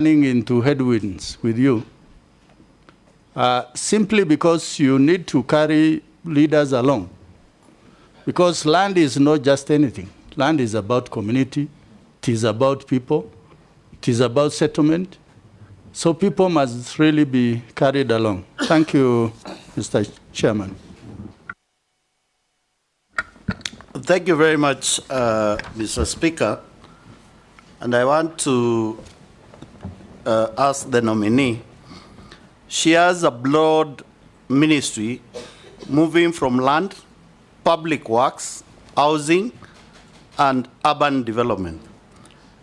running into headwinds with you, simply because you need to carry leaders along. Because land is not just anything. Land is about community, it is about people, it is about settlement. So people must really be carried along. Thank you, Mr. Chairman. Thank you very much, Mr. Speaker. And I want to ask the nominee. She has a broad ministry moving from land, public works, housing, and urban development.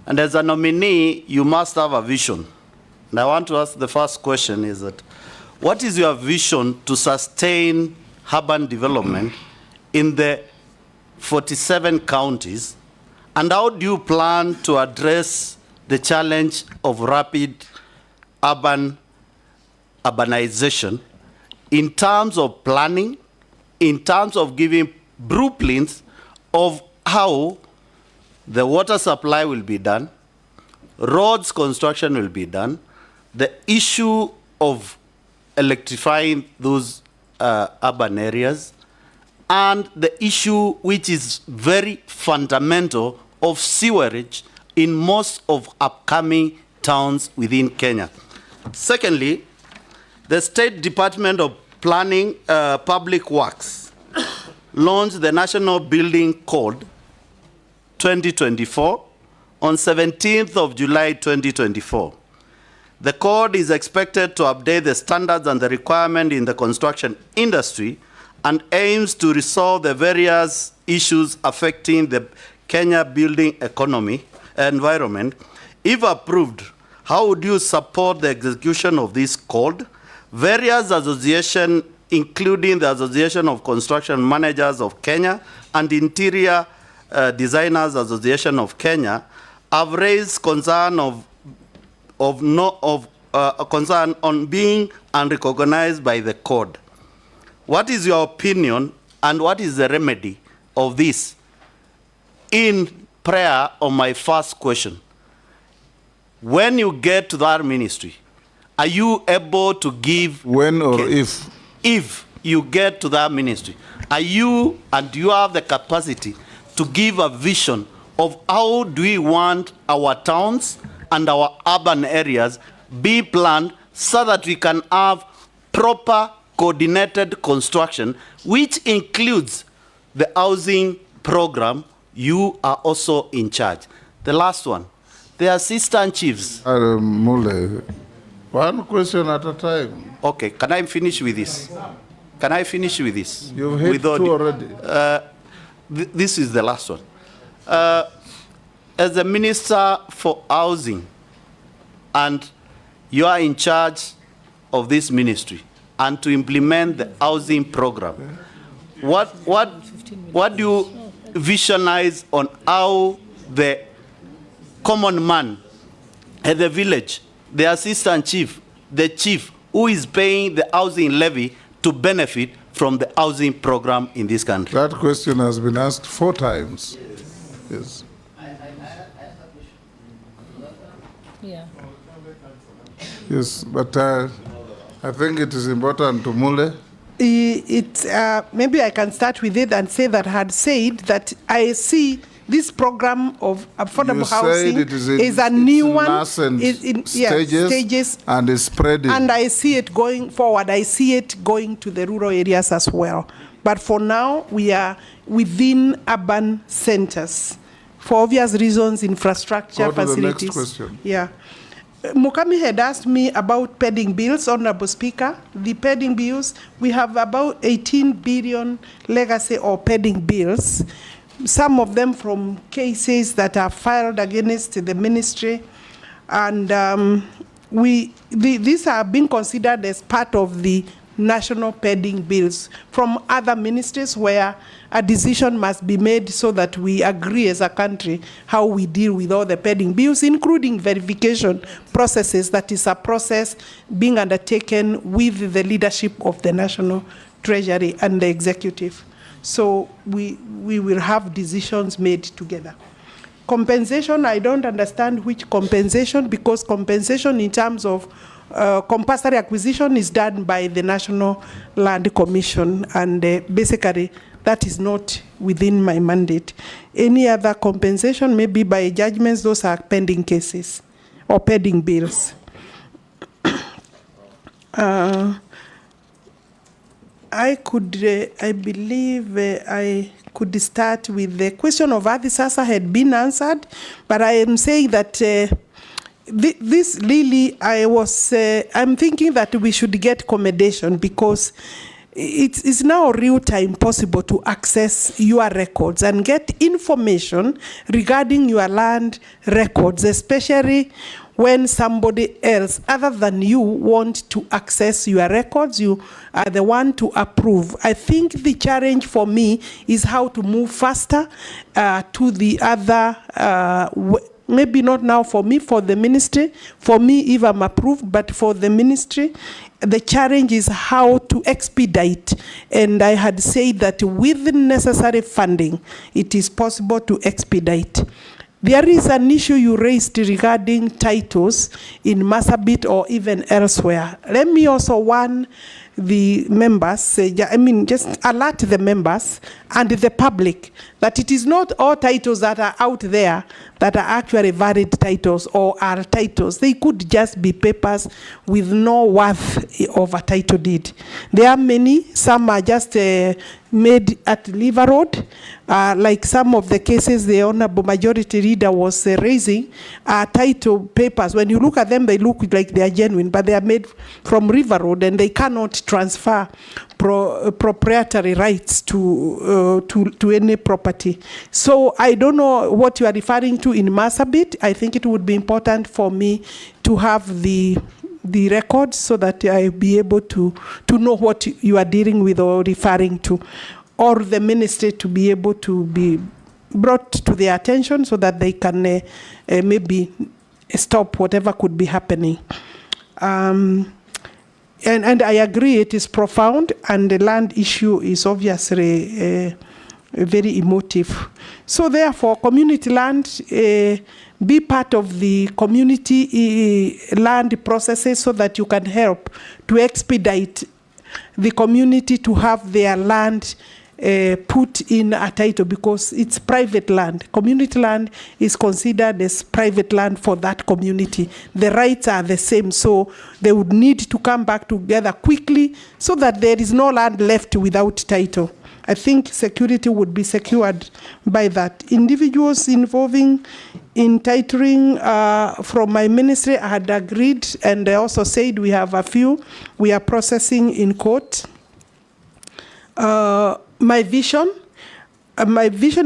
And as a nominee, you must have a vision. And I want to ask the first question is that, what is your vision to sustain urban development in the 47 counties, and how do you plan to address the challenge of rapid urbanization in terms of planning, in terms of giving blueprints of how the water supply will be done, roads construction will be done, the issue of electrifying those urban areas, and the issue which is very fundamental of sewerage in most of upcoming towns within Kenya. Secondly, the State Department of Planning Public Works launched the National Building Code 2024 on 17th of July 2024. The code is expected to update the standards and the requirement in the construction industry and aims to resolve the various issues affecting the Kenya building economy environment. If approved, how would you support the execution of this code? Various associations, including the Association of Construction Managers of Kenya and Interior Designers Association of Kenya, have raised concern concern on being unrecognized by the code. What is your opinion and what is the remedy of this? In prayer on my first question, when you get to that ministry, are you able to give... When or if? If you get to that ministry, are you, and do you have the capacity to give a vision of how do we want our towns and our urban areas be planned so that we can have proper coordinated construction, which includes the housing program you are also in charge? The last one, the assistant chiefs. Mule, one question at a time. Okay, can I finish with this? Can I finish with this? You've hit two already. This is the last one. As the Minister for Housing, and you are in charge of this ministry, and to implement the housing program, what do you visualize on how the common man at the village, the assistant chief, the chief who is paying the housing levy to benefit from the housing program in this country? That question has been asked 4 times. Yes. Yeah. Yes, but I think it is important to Mule. Maybe I can start with it and say that I had said that I see this program of affordable housing is a new one. Stages, and is spreading. And I see it going forward. I see it going to the rural areas as well. But for now, we are within urban centers. For obvious reasons, infrastructure, facilities. The next question. Yeah. Mukami had asked me about pending bills, Honorable Speaker. The pending bills, we have about 18 billion legacy or pending bills. Some of them from cases that are filed against the ministry. And these are being considered as part of the national pending bills from other ministries where a decision must be made so that we agree as a country how we deal with all the pending bills, including verification processes. That is a process being undertaken with the leadership of the National Treasury and the Executive. So we will have decisions made together. Compensation, I don't understand which compensation, because compensation in terms of compulsory acquisition is done by the National Land Commission, and basically that is not within my mandate. Any other compensation, maybe by judgments, those are pending cases or pending bills. I believe I could start with the question of Adhisasa had been answered, but I am saying that this really, I'm thinking that we should get accommodation, because it's now real time possible to access your records and get information regarding your land records, especially when somebody else other than you want to access your records. You are the one to approve. I think the challenge for me is how to move faster to the other, maybe not now for me, for the ministry, for me if I'm approved, but for the ministry, the challenge is how to expedite. And I had said that with the necessary funding, it is possible to expedite. There is an issue you raised regarding titles in Marsabit or even elsewhere. Let me also warn the members, just alert the members and the public that it is not all titles that are out there that are actually valid titles or are titles. They could just be papers with no worth of a title deed. There are many, some are just made at Liver Road, like some of the cases the Honorable Majority Leader was raising, title papers. When you look at them, they look like they are genuine, but they are made from River Road and they cannot transfer proprietary rights to any property. So I don't know what you are referring to in Marsabit. I think it would be important for me to have the records so that I'll be able to know what you are dealing with or referring to, or the ministry to be able to be brought to their attention so that they can maybe stop whatever could be happening. And I agree, it is profound, and the land issue is obviously very emotive. So therefore, community land, be part of the community land processes so that you can help to expedite the community to have their land put in a title, because it's private land. Community land is considered as private land for that community. The rights are the same, so they would need to come back together quickly so that there is no land left without title. I think security would be secured by that. Individuals involving in titling from my ministry, I had agreed, and I also said we have a few we are processing in court. My vision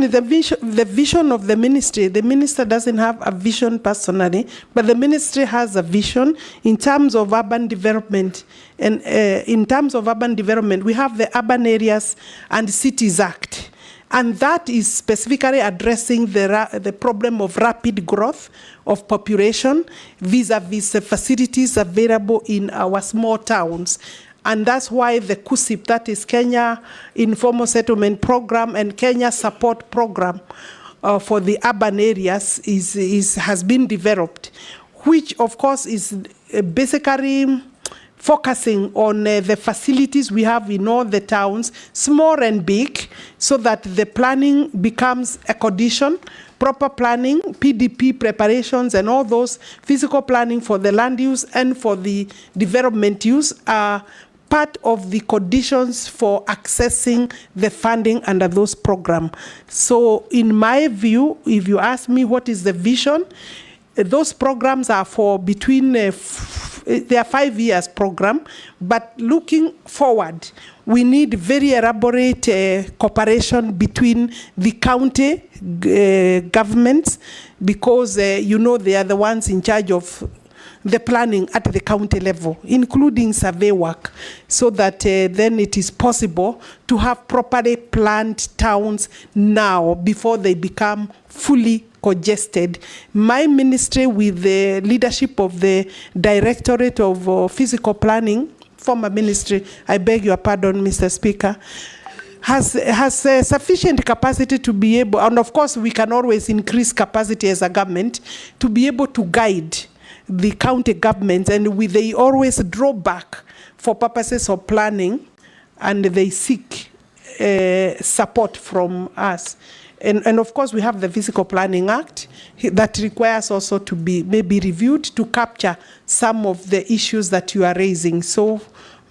is the vision of the ministry. The minister doesn't have a vision personally, but the ministry has a vision in terms of urban development. And in terms of urban development, we have the Urban Areas and Cities Act. And that is specifically addressing the problem of rapid growth of population vis-a-vis the facilities available in our small towns. And that's why the KUSIP, that is Kenya Informal Settlement Program and Kenya Support Program for the urban areas has been developed, which of course is basically focusing on the facilities we have in all the towns, small and big, so that the planning becomes a condition, proper planning, PDP preparations, and all those physical planning for the land use and for the development use are part of the conditions for accessing the funding under those programs. So in my view, if you ask me what is the vision, those programs are for between, they are 5 years program, but looking forward, we need very elaborate cooperation between the county governments, because you know they are the ones in charge of the planning at the county level, including survey work, so that then it is possible to have properly planned towns now before they become fully congested. My ministry, with the leadership of the Directorate of Physical Planning, former ministry, I beg your pardon, Mr. Speaker, has sufficient capacity to be able, and of course we can always increase capacity as a government to be able to guide the county governments, and they always draw back for purposes of planning, and they seek support from us. And of course, we have the Physical Planning Act that requires also to be maybe reviewed to capture some of the issues that you are raising. So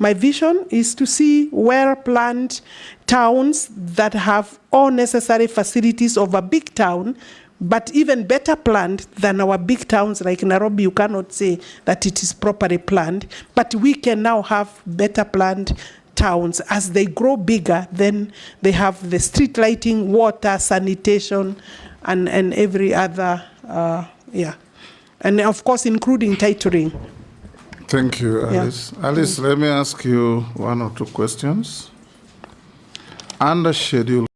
my vision is to see well-planned towns that have all necessary facilities of a big town, but even better planned than our big towns like Nairobi. You cannot say that it is properly planned, but we can now have better planned towns. As they grow bigger, then they have the street lighting, water, sanitation, and every other, yeah. And of course, including titling. Thank you, Alice. Yeah. Alice, let me ask you one or two questions. Under Schedule